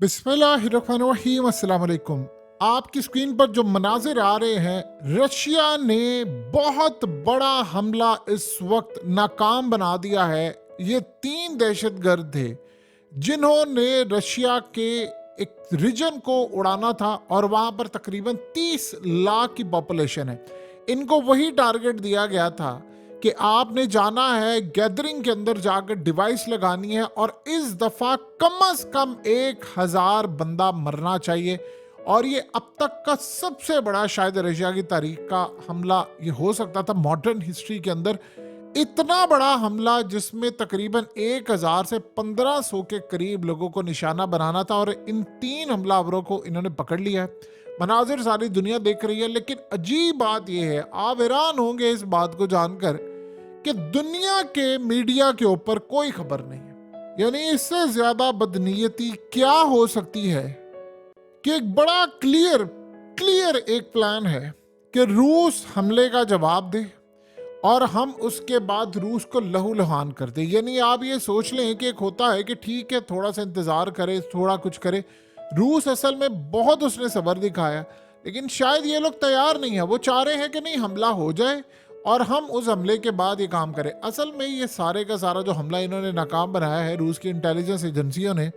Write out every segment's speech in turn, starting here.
बिस्मिल्लाहिर्रहमानिर्रहीम। अस्सलाम वालेकुम। आपकी स्क्रीन पर जो मनाजिर आ रहे हैं, रशिया ने बहुत बड़ा हमला इस वक्त नाकाम बना दिया है। ये 3 दहशतगर्द थे जिन्होंने रशिया के एक रीजन को उड़ाना था और वहां पर तकरीबन 30 लाख की पॉपुलेशन है। इनको वही टारगेट दिया गया था कि आपने जाना है, गैदरिंग के अंदर जाकर डिवाइस लगानी है और इस दफा कम से कम 1000 बंदा मरना चाहिए। और ये अब तक का सबसे बड़ा शायद रशिया की तारीख का हमला ये हो सकता था मॉडर्न हिस्ट्री के अंदर। इतना बड़ा हमला जिसमें तकरीबन 1000 से 1500 के करीब लोगों को निशाना बनाना था और इन 3 हमलावरों को इन्होंने पकड़ लिया है। मनाजिर सारी दुनिया देख रही है, लेकिन अजीब बात यह है, आप हैरान होंगे इस बात को जानकर कि दुनिया के मीडिया के ऊपर कोई खबर नहीं है। यानी इससे ज्यादा बदनीयती क्या हो सकती है कि एक बड़ा क्लियर एक प्लान है कि रूस हमले का जवाब दे और हम उसके बाद रूस को लहूलुहान कर दे। यानी आप ये सोच लें कि एक होता है कि ठीक है, थोड़ा सा इंतजार करे, थोड़ा कुछ करे। रूस असल में बहुत उसने सब्र दिखाया, लेकिन शायद ये लोग तैयार नहीं है। वो चाह रहे हैं कि नहीं, हमला हो जाए और हम उस हमले के बाद ये काम करें। असल में ये सारे का सारा जो हमला इन्होंने नाकाम बनाया है रूस की इंटेलिजेंस एजेंसियों ने,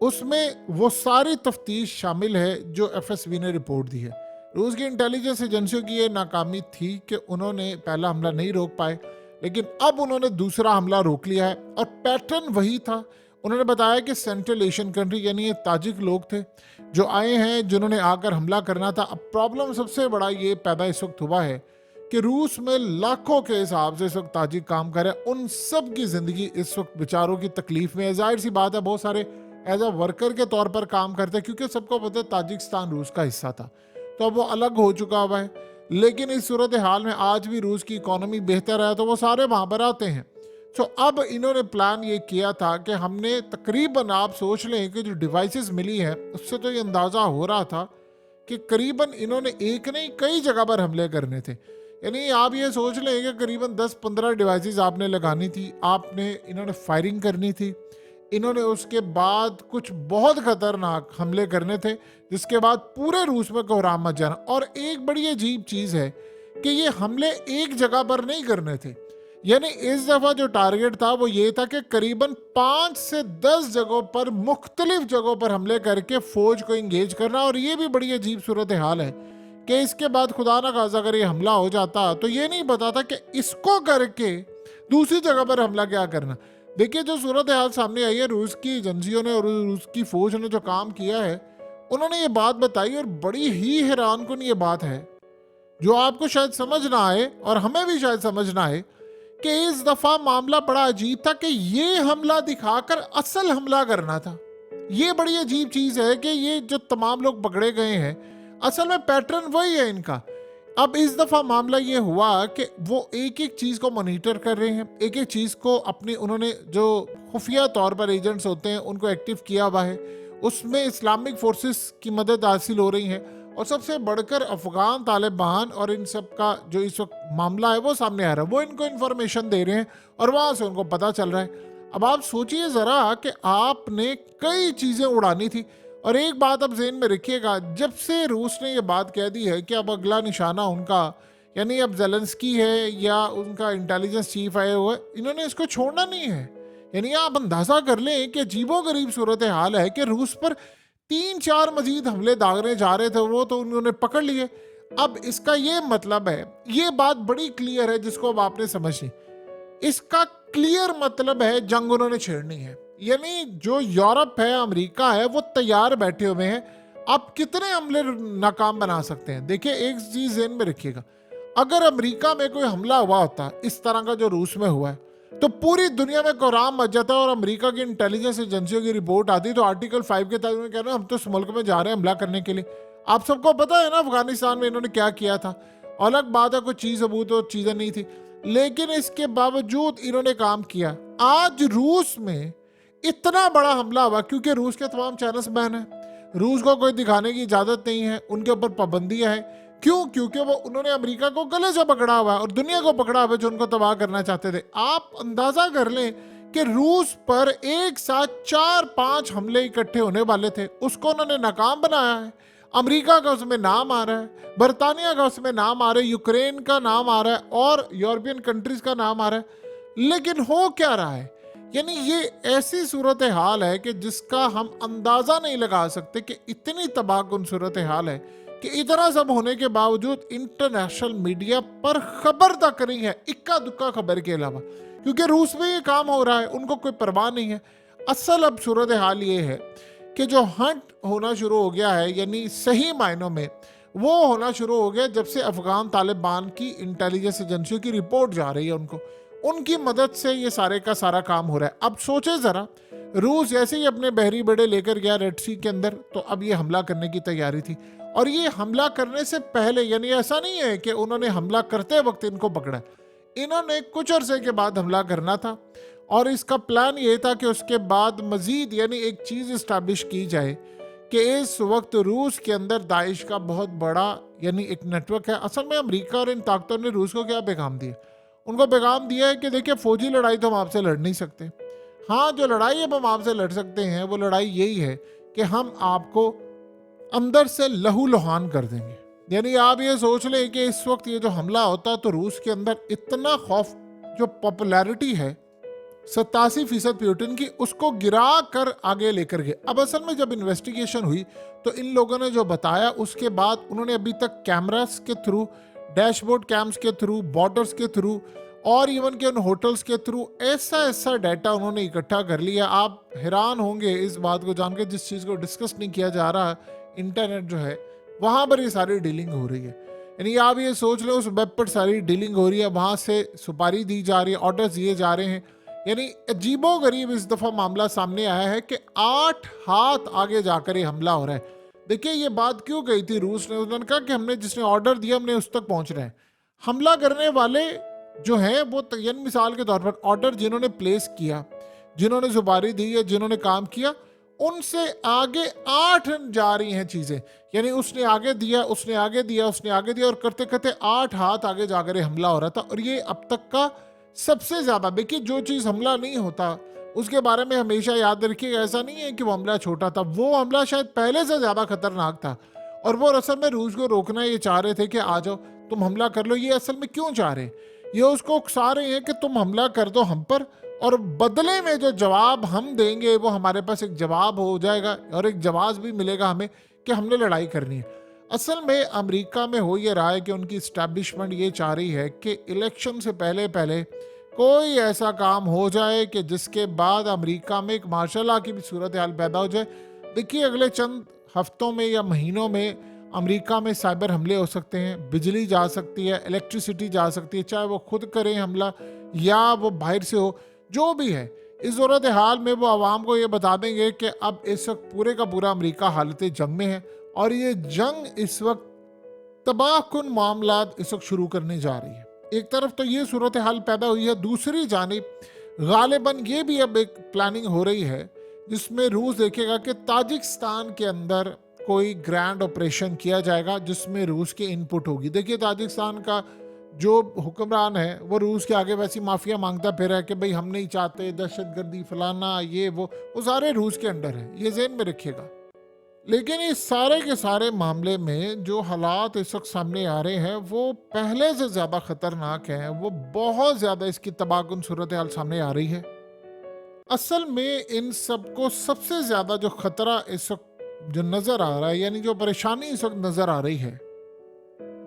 उसमें वो सारी तफ्तीश शामिल है जो एफएसबी ने रिपोर्ट दी है। रूस की इंटेलिजेंस एजेंसियों की ये नाकामी थी कि उन्होंने पहला हमला नहीं रोक पाए, लेकिन अब उन्होंने दूसरा हमला रोक लिया है और पैटर्न वही था। उन्होंने बताया कि सेंट्रल एशियन कंट्री यानी ये ताजिक लोग थे जो आए हैं, जिन्होंने आकर हमला करना था। अब प्रॉब्लम सबसे बड़ा ये पैदा इस वक्त हुआ है कि रूस में लाखों के हिसाब से इस वक्त ताजिक काम कर रहे हैं। उन सब की जिंदगी इस वक्त बेचारों की तकलीफ में है। जाहिर सी बात है, बहुत सारे एज अ वर्कर के तौर पर काम करते हैं, क्योंकि सबको पता है ताजिकिस्तान रूस का हिस्सा था, तो अब वो अलग हो चुका हुआ है। लेकिन इस सूरत हाल में आज भी रूस की इकोनॉमी बेहतर है, तो वो सारे वहाँ पर आते हैं। तो अब इन्होंने प्लान ये किया था कि हमने तकरीबन, आप सोच लें कि जो डिवाइसेस मिली हैं उससे तो ये अंदाज़ा हो रहा था कि करीबन इन्होंने एक नहीं कई जगह पर हमले करने थे। यानी आप ये सोच लें कि करीबन 10-15 डिवाइसेस आपने लगानी थी, इन्होंने फायरिंग करनी थी। इन्होंने उसके बाद कुछ बहुत खतरनाक हमले करने थे, जिसके बाद पूरे रूस में कोहराम मच जाना। और एक बड़ी अजीब चीज़ है कि ये हमले एक जगह पर नहीं करने थे। यानी इस दफ़ा जो टारगेट था वो ये था कि करीबन 5 से 10 जगहों पर, मुख्तलिफ जगहों पर हमले करके फौज को इंगेज करना। और ये भी बड़ी अजीब सूरत हाल है कि इसके बाद खुदा ना खासा अगर ये हमला हो जाता तो ये नहीं पता था कि इसको करके दूसरी जगह पर हमला क्या करना। देखिए, जो सूरत हाल सामने आई है, रूस की एजेंसियों ने और रूस की फौज ने जो काम किया है, उन्होंने ये बात बताई और बड़ी ही हैरान कुन ये बात है जो आपको शायद समझ ना आए और हमें भी शायद समझ ना आए कि इस दफा मामला बड़ा अजीब था कि ये हमला दिखाकर असल हमला करना था। ये बड़ी अजीब चीज है कि ये जो तमाम लोग पकड़े गए हैं, असल में पैटर्न वही है इनका। अब इस दफा मामला ये हुआ कि वो एक एक चीज को मॉनिटर कर रहे हैं, एक एक चीज को अपनी, उन्होंने जो खुफिया तौर पर एजेंट्स होते हैं उनको एक्टिव किया हुआ है। उसमें इस्लामिक फोर्सेस की मदद हासिल हो रही है और सबसे बढ़कर अफगान तालिबान और इन सब का जो इस वक्त मामला है वो सामने आ रहा है। वो इनको इन्फॉर्मेशन दे रहे हैं और वहां से उनको पता चल रहा है। अब आप सोचिए जरा कि आपने कई चीजें उड़ानी थी। और एक बात अब ज़हन में रखिएगा, जब से रूस ने ये बात कह दी है कि अब अगला निशाना उनका, यानी अब ज़ेलेंस्की है या उनका इंटेलिजेंस चीफ आए हुए, इन्होंने इसको छोड़ना नहीं है। यानी आप अंदाज़ा कर लें कि अजीबोगरीब सूरत हाल है कि रूस पर 3-4 मजीद हमले दागने जा रहे थे, वो तो उन्होंने पकड़ लिए। अब इसका ये मतलब है, ये बात बड़ी क्लियर है जिसको अब आपने समझी। इसका क्लियर मतलब है जंग उन्होंने छेड़नी है। यानी जो यूरोप है, अमेरिका है, वो तैयार बैठे हुए हैं। आप कितने हमले नाकाम बना सकते हैं। देखिए, एक चीज ज़हन में रखिएगा, अगर अमेरिका में कोई हमला हुआ होता इस तरह का जो रूस में हुआ है, तो पूरी दुनिया में कोहराम मच जाता है और अमेरिका की इंटेलिजेंस एजेंसियों की रिपोर्ट आती तो आर्टिकल 5 के तहत उन्होंने कहना हम तो इस मुल्क में जा रहे हैं हमला करने के लिए। आप सबको पता है ना अफगानिस्तान में इन्होंने क्या किया था। अलग बात है कोई चीज सबूत और चीजें नहीं थी, लेकिन इसके बावजूद इन्होंने काम किया। आज रूस में इतना बड़ा हमला हुआ क्योंकि रूस के तमाम चैनल्स बैन है, रूस को कोई दिखाने की इजाजत नहीं है, उनके ऊपर पाबंदियां हैं। क्यों? क्योंकि वो उन्होंने अमेरिका को गले से पकड़ा हुआ है और दुनिया को पकड़ा हुआ है जो उनको तबाह करना चाहते थे। आप अंदाजा कर लें कि रूस पर एक साथ 4-5 हमले इकट्ठे होने वाले थे, उसको उन्होंने नाकाम बनाया है। अमेरिका का उसमें नाम आ रहा है, बर्तानिया का उसमें नाम आ रहा है, यूक्रेन का नाम आ रहा है और यूरोपियन कंट्रीज का नाम आ रहा है। लेकिन हो क्या रहा है, यानी ये ऐसी सूरत हाल है कि जिसका हम अंदाजा नहीं लगा सकते कि इतनी तबाहकुन सूरत हाल है कि इतना सब होने के बावजूद इंटरनेशनल मीडिया पर खबर तक नहीं है, इक्का दुक्का खबर के अलावा, क्योंकि रूस में ये काम हो रहा है, उनको कोई परवाह नहीं है। असल अब सूरत हाल ये है कि जो हंट होना शुरू हो गया है, यानी सही मायनों में वो होना शुरू हो गया जब से अफगान तालिबान की इंटेलिजेंस एजेंसियों की रिपोर्ट जा रही है उनको, उनकी मदद से ये सारे का सारा काम हो रहा है। अब सोचे जरा, रूस जैसे ही अपने बहरी बेड़े लेकर गया रेड सी के अंदर, तो अब ये हमला करने की तैयारी थी। और ये हमला करने से पहले, यानी ऐसा नहीं है कि उन्होंने हमला करते वक्त इनको पकड़ा, इन्होंने कुछ अरसे के बाद हमला करना था और इसका प्लान ये था कि उसके बाद मजीद यानी एक चीज़ इस्टेब्लिश की जाए कि इस वक्त रूस के अंदर दाइश का बहुत बड़ा यानी एक नेटवर्क है। असल में अमेरिका और इन ताकतों ने रूस को क्या पैगाम दिया, उनको पैगाम दिया है कि देखिए फौजी लड़ाई तो हम आपसे लड़ नहीं सकते, हाँ जो लड़ाई अब हम आपसे लड़ सकते हैं वो लड़ाई यही है कि हम आपको अंदर से लहू लुहान कर देंगे। यानी आप ये सोच लें कि इस वक्त ये जो हमला होता है तो रूस के अंदर इतना खौफ, जो पॉपुलैरिटी है 87% प्यूटिन की, उसको गिरा कर आगे लेकर गए। अब असल में जब इन्वेस्टिगेशन हुई तो इन लोगों ने जो बताया उसके बाद उन्होंने अभी तक कैमरास के थ्रू, डैशबोर्ड कैम्स के थ्रू, बॉर्डर्स के थ्रू और इवन के उन होटल्स के थ्रू ऐसा ऐसा डाटा उन्होंने इकट्ठा कर लिया। आप हैरान होंगे इस बात को जानकर, जिस चीज़ को डिस्कस नहीं किया जा रहा, इंटरनेट जो है वहाँ पर ये सारी डीलिंग हो रही है। यानी आप ये सोच लो उस वेब पर सारी डीलिंग हो रही है, वहाँ से सुपारी दी जा रही है, ऑर्डर्स दिए जा रहे हैं। यानी अजीबो गरीब इस दफ़ा मामला सामने आया है कि 8 हाथ आगे जाकर ये हमला हो रहा है। देखिए ये बात क्यों कही थी रूस ने, उन्होंने कहा कि हमने जिसने ऑर्डर दिया हमने उस तक पहुंच रहे हैं। हमला करने वाले जो हैं वो यानी मिसाल के तौर पर ऑर्डर जिन्होंने प्लेस किया, जिन्होंने जुबारी दी या जिन्होंने काम किया, उनसे आगे 8 जा रही हैं चीज़ें। यानी उसने आगे दिया, उसने आगे दिया, उसने आगे दिया और करते करते 8 हाथ आगे जाकर ये हमला हो रहा था। और ये अब तक का सबसे ज़्यादा, देखिए जो चीज़ हमला नहीं होता उसके बारे में हमेशा याद रखिएगा, ऐसा नहीं है कि वो हमला छोटा था, वो हमला शायद पहले से ज़्यादा खतरनाक था। और वो असल में रूस को रोकना ये चाह रहे थे कि आ जाओ तुम हमला कर लो। ये असल में क्यों चाह रहे हैं, ये उसको उकसा रहे हैं कि तुम हमला कर दो हम पर और बदले में जो जवाब हम देंगे वो हमारे पास एक जवाब हो जाएगा और एक जवाब भी मिलेगा हमें कि हमने लड़ाई करनी है। असल में अमेरिका में हो ये रहा है कि उनकी इस्टेब्लिशमेंट ये चाह रही है कि इलेक्शन से पहले पहले कोई ऐसा काम हो जाए कि जिसके बाद अमेरिका में एक मार्शल लॉ की भी सूरत हाल पैदा हो जाए। देखिए अगले चंद हफ्तों में या महीनों में अमेरिका में साइबर हमले हो सकते हैं, बिजली जा सकती है, इलेक्ट्रिसिटी जा सकती है, चाहे वो खुद करें हमला या वो बाहर से हो, जो भी है। इस सूरत हाल में वो आवाम को ये बता देंगे कि अब इस वक्त पूरे का पूरा अमेरिका हालत जंग में है और ये जंग इस वक्त तबाहकुन मामला इस वक्त शुरू करने जा रही है। एक तरफ तो ये सूरत हाल पैदा हुई है, दूसरी जानिब गालिबन ये भी अब एक प्लानिंग हो रही है जिसमें रूस देखेगा कि ताजिकिस्तान के अंदर कोई ग्रैंड ऑपरेशन किया जाएगा जिसमें रूस की इनपुट होगी। देखिए ताजिकिस्तान का जो हुक्मरान है वो रूस के आगे वैसी माफिया मांगता फिर है कि भाई हम नहीं चाहते दहशतगर्दी फलाना ये वो सारे रूस के अंडर है, ये ज़हन में रखिएगा। लेकिन इस सारे के सारे मामले में जो हालात इस वक्त सामने आ रहे हैं वो पहले से ज़्यादा ख़तरनाक हैं, वो बहुत ज़्यादा इसकी तबाहकुन सूरत हाल सामने आ रही है। असल में इन सबको सबसे ज़्यादा जो ख़तरा इस वक्त जो नज़र आ रहा है, यानी जो परेशानी इस वक्त नज़र आ रही है,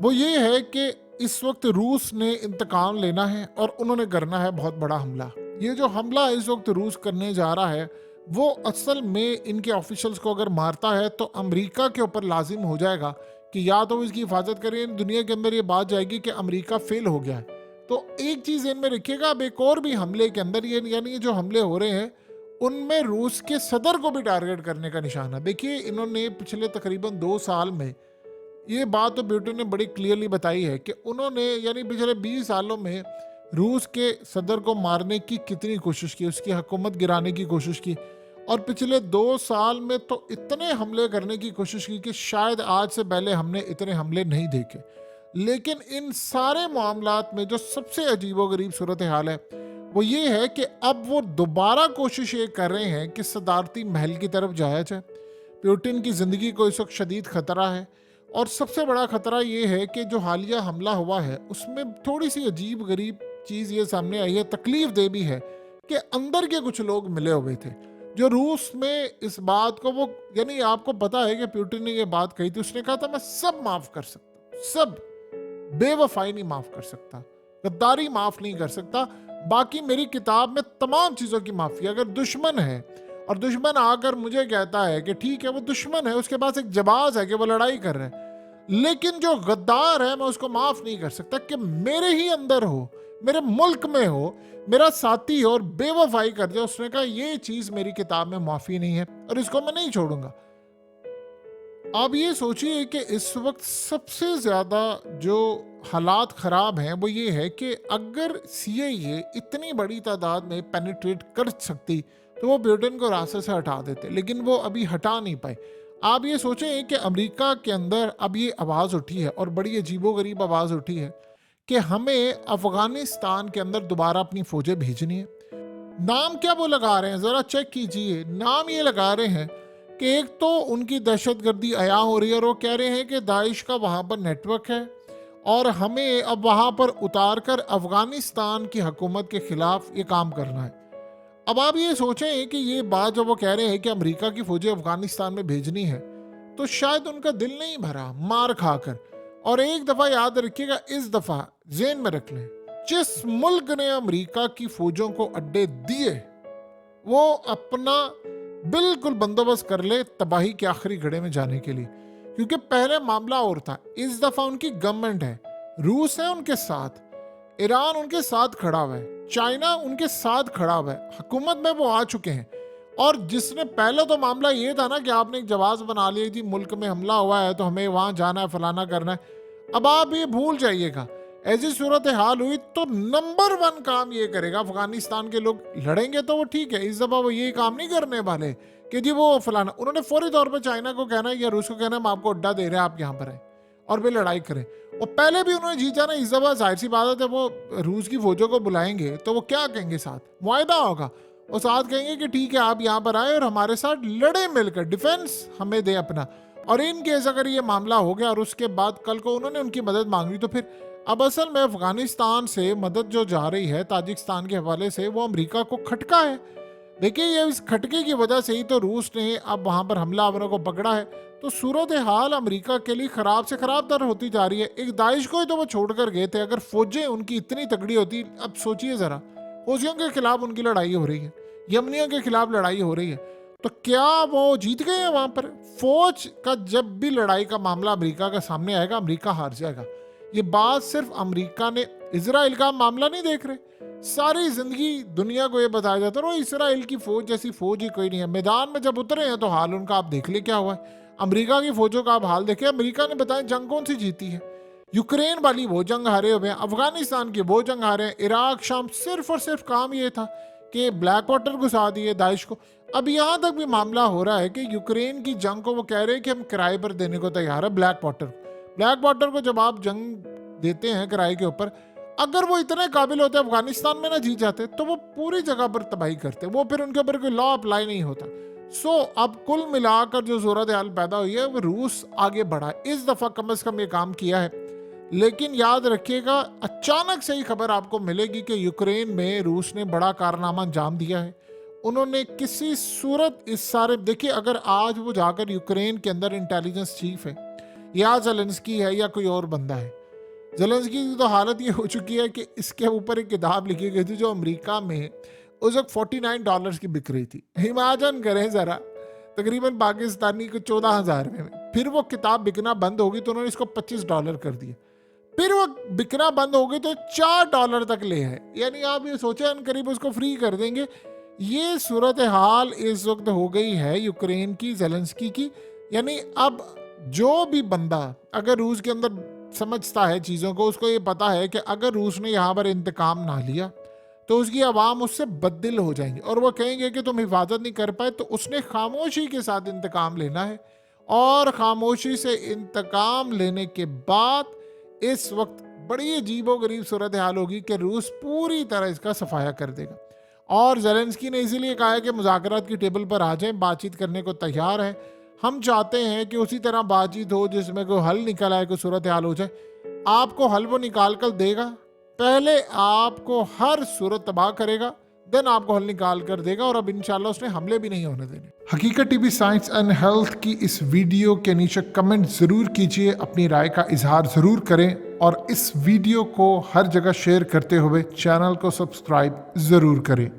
वो ये है कि इस वक्त रूस ने इंतकाम लेना है और उन्होंने करना है बहुत बड़ा हमला। ये जो हमला इस वक्त रूस करने जा रहा है वो असल में इनके ऑफिशियल्स को अगर मारता है तो अमेरिका के ऊपर लाजिम हो जाएगा कि या तो इसकी हिफाजत करें, दुनिया के अंदर ये बात जाएगी कि अमेरिका फेल हो गया है। तो एक चीज़ इनमें रखिएगा, अब एक और भी हमले के अंदर ये यानी जो हमले हो रहे हैं उनमें रूस के सदर को भी टारगेट करने का निशाना। देखिए इन्होंने पिछले तकरीबन 2 साल में ये बात तो ब्यूटन ने बड़ी क्लियरली बताई है कि उन्होंने यानी पिछले 20 सालों में रूस के सदर को मारने की कितनी कोशिश की, उसकी हुकूमत गिराने की कोशिश की और पिछले 2 साल में तो इतने हमले करने की कोशिश की कि शायद आज से पहले हमने इतने हमले नहीं देखे। लेकिन इन सारे मामलात में जो सबसे अजीबोगरीब सूरत हाल है वो ये है कि अब वो दोबारा कोशिश ये कर रहे हैं कि सदारती महल की तरफ जाया जाए। पुतिन की ज़िंदगी को इस वक्त शदीद खतरा है, और सबसे बड़ा खतरा ये है कि जो हालिया हमला हुआ है उसमें थोड़ी सी अजीब गरीब चीज़ ये सामने आई है, तकलीफ दे भी है, कि अंदर के कुछ लोग मिले हुए थे जो रूस में इस बात को वो, यानी आपको पता है कि पुतिन ने ये बात कही थी, उसने कहा था मैं सब माफ़ कर सकता हूँ, सब, बेवफाई नहीं माफ़ कर सकता, गद्दारी माफ़ नहीं कर सकता, बाकी मेरी किताब में तमाम चीज़ों की माफ़ी। अगर दुश्मन है और दुश्मन आकर मुझे कहता है कि ठीक है वो दुश्मन है, उसके पास एक जवाब है कि वो लड़ाई कर रहा है, लेकिन जो गद्दार है मैं उसको माफ़ नहीं कर सकता कि मेरे ही अंदर हो, मेरे मुल्क में हो, मेरा साथी हो और बेवफाई कर जाए। उसने कहा ये चीज़ मेरी किताब में माफ़ी नहीं है और इसको मैं नहीं छोड़ूंगा। आप ये सोचिए कि इस वक्त सबसे ज़्यादा जो हालात ख़राब हैं वो ये है कि अगर CIA इतनी बड़ी तादाद में पेनिट्रेट कर सकती तो वो पुतिन को रास्ते से हटा देते, लेकिन वो अभी हटा नहीं पाए। आप ये सोचें कि अमेरिका के अंदर अब ये आवाज़ उठी है और बड़ी अजीबोगरीब आवाज़ उठी है कि हमें अफ़गानिस्तान के अंदर दोबारा अपनी फ़ौजें भेजनी है। नाम क्या वो लगा रहे हैं, ज़रा चेक कीजिए। नाम ये लगा रहे हैं कि एक तो उनकी दहशतगर्दी अया हो रही है और वो कह रहे हैं कि दाइश का वहाँ पर नेटवर्क है और हमें अब वहाँ पर उतार कर अफ़गानिस्तान की हुकूमत के ख़िलाफ़ ये काम करना है। अब आप ये सोचें कि ये बात जब वो कह रहे हैं कि अमेरिका की फ़ौजें अफ़गानिस्तान में भेजनी है, तो शायद उनका दिल नहीं भरा मार खाकर। और एक दफ़ा याद रखिएगा, इस दफ़ा ज़हन में रख लें, जिस मुल्क ने अमेरिका की फ़ौजों को अड्डे दिए वो अपना बिल्कुल बंदोबस्त कर ले तबाही के आखिरी घड़े में जाने के लिए, क्योंकि पहले मामला और था। इस दफ़ा उनकी गवर्नमेंट है, रूस है उनके साथ, ईरान उनके साथ खड़ा हुआ है, चाइना उनके साथ खड़ा हुआ है, हुकूमत में वो आ चुके हैं। और जिसने पहले तो मामला ये था ना कि आपने एक जवाब बना लिया जी मुल्क में हमला हुआ है तो हमें वहाँ जाना है, फलाना करना है, अब आप ये भूल जाइएगा। ऐसी सूरत हाल हुई तो नंबर 1 काम ये करेगा, अफगानिस्तान के लोग लड़ेंगे तो वो ठीक है, इस दफ़ा वो ये काम नहीं करने वाले कि जी वो फलाना। उन्होंने फौरी तौर पर चाइना को कहना है या रूस को कहना है हम आपको अड्डा दे रहे हैं, आप यहाँ पर आए और वे लड़ाई करें। और पहले भी उन्होंने जीता ना, इस दफ़ा जाहिर सी बात है वो रूस की फौजों को बुलाएंगे तो वो क्या कहेंगे, साथ मुआहदा होगा, और साथ कहेंगे कि ठीक है आप यहाँ पर आए और हमारे साथ लड़े मिलकर, डिफेंस हमें दे अपना। और इन केस अगर ये मामला हो गया और उसके बाद कल को उन्होंने उनकी मदद मांगी तो फिर अब असल में अफगानिस्तान से मदद जो जा रही है ताजिकिस्तान के हवाले से वो अमेरिका को खटका है। देखिए ये इस खटके की वजह से ही तो रूस ने अब वहाँ पर हमलावरों को पकड़ा है। तो सूरत हाल अमेरिका के लिए ख़राब से ख़राब तर होती जा रही है। एक दाइश को ही तो वो छोड़ कर गए थे, अगर फौजें उनकी इतनी तगड़ी होती, अब सोचिए ज़रा, फौजियों के खिलाफ उनकी लड़ाई हो रही है, यमनियों के खिलाफ लड़ाई हो रही है, तो क्या वो जीत गए हैं वहाँ पर? फौज का जब भी लड़ाई का मामला अमेरिका के सामने आएगा अमेरिका हार जाएगा। ये बात सिर्फ अमेरिका ने इजराइल का मामला नहीं देख रहे, सारी जिंदगी दुनिया को ये बताया जाता है इजराइल की फौज जैसी फौज ही कोई नहीं है। मैदान में जब उतरे हैं तो हाल उनका आप देख ले क्या हुआ है। अमेरिका की फौजों का आप हाल देखें, अमेरिका ने बताया जंग कौन सी जीती है, यूक्रेन वाली वो जंग हारे हुए हैं, अफगानिस्तान की वो जंग हारे हैं, इराक शाम सिर्फ और सिर्फ काम ये था कि ब्लैक वाटर घुसा दिए दाइश को। अब यहाँ तक भी मामला हो रहा है कि यूक्रेन की जंग को वो कह रहे हैं कि हम किराए पर देने को तैयार है ब्लैक वाटर को जब आप जंग देते हैं किराए के ऊपर, अगर वो इतने काबिल होते अफगानिस्तान में ना जीत जाते तो वो पूरी जगह पर तबाही करते, वो फिर उनके ऊपर कोई लॉ अप्लाई नहीं होता। अब कुल मिलाकर जो सूरत हाल पैदा हुई है वो रूस आगे बढ़ा, इस दफ़ा कम से कम ये काम किया है। लेकिन याद रखिएगा अचानक से ही खबर आपको मिलेगी कि यूक्रेन में रूस ने बड़ा कारनामा अंजाम दिया है। उन्होंने किसी सूरत इस सारे, देखिए अगर आज वो जाकर यूक्रेन के अंदर इंटेलिजेंस चीफ है या ज़ेलेंस्की है या कोई और बंदा है, ज़ेलेंस्की की तो हालत ये हो चुकी है कि इसके ऊपर एक किताब लिखी गई थी जो अमेरिका में उस वक्त $49 की बिक रही थी। इमेजिन करें ज़रा, तकरीबन पाकिस्तानी को 14,000 में। फिर वो किताब बिकना बंद होगी तो उन्होंने इसको $25 कर दिया, फिर वो बिकना बंद हो गई तो $4 तक ले है, यानी आप ये सोचें करीब उसको फ्री कर देंगे। ये सूरत हाल इस वक्त हो गई है यूक्रेन की, ज़ेलेंस्की की। यानी अब जो भी बंदा अगर रूस के अंदर समझता है चीज़ों को, उसको ये पता है कि अगर रूस ने यहाँ पर इंतकाम ना लिया तो उसकी आवाम उससे बददिल हो जाएंगे और वो कहेंगे कि तुम हिफाजत नहीं कर पाए। तो उसने खामोशी के साथ इंतकाम लेना है और खामोशी से इंतकाम लेने के बाद इस वक्त बड़ी अजीबोगरीब सूरत हाल होगी कि रूस पूरी तरह इसका सफाया कर देगा। और ज़ेलेंस्की ने इसीलिए कहा है कि मुज़ाकरात की टेबल पर आ जाएं, बातचीत करने को तैयार है। हम चाहते हैं कि उसी तरह बातचीत हो जिसमें कोई हल निकल आए, कोई सूरत हाल हो जाए। आपको हल वो निकाल कर देगा, पहले आपको हर सूरत तबाह करेगा, देन आपको हल निकाल कर देगा, और अब इंशाल्लाह उसने हमले भी नहीं होने देने। हकीकत टीवी साइंस एंड हेल्थ की इस वीडियो के नीचे कमेंट ज़रूर कीजिए, अपनी राय का इजहार ज़रूर करें, और इस वीडियो को हर जगह शेयर करते हुए चैनल को सब्सक्राइब ज़रूर करें।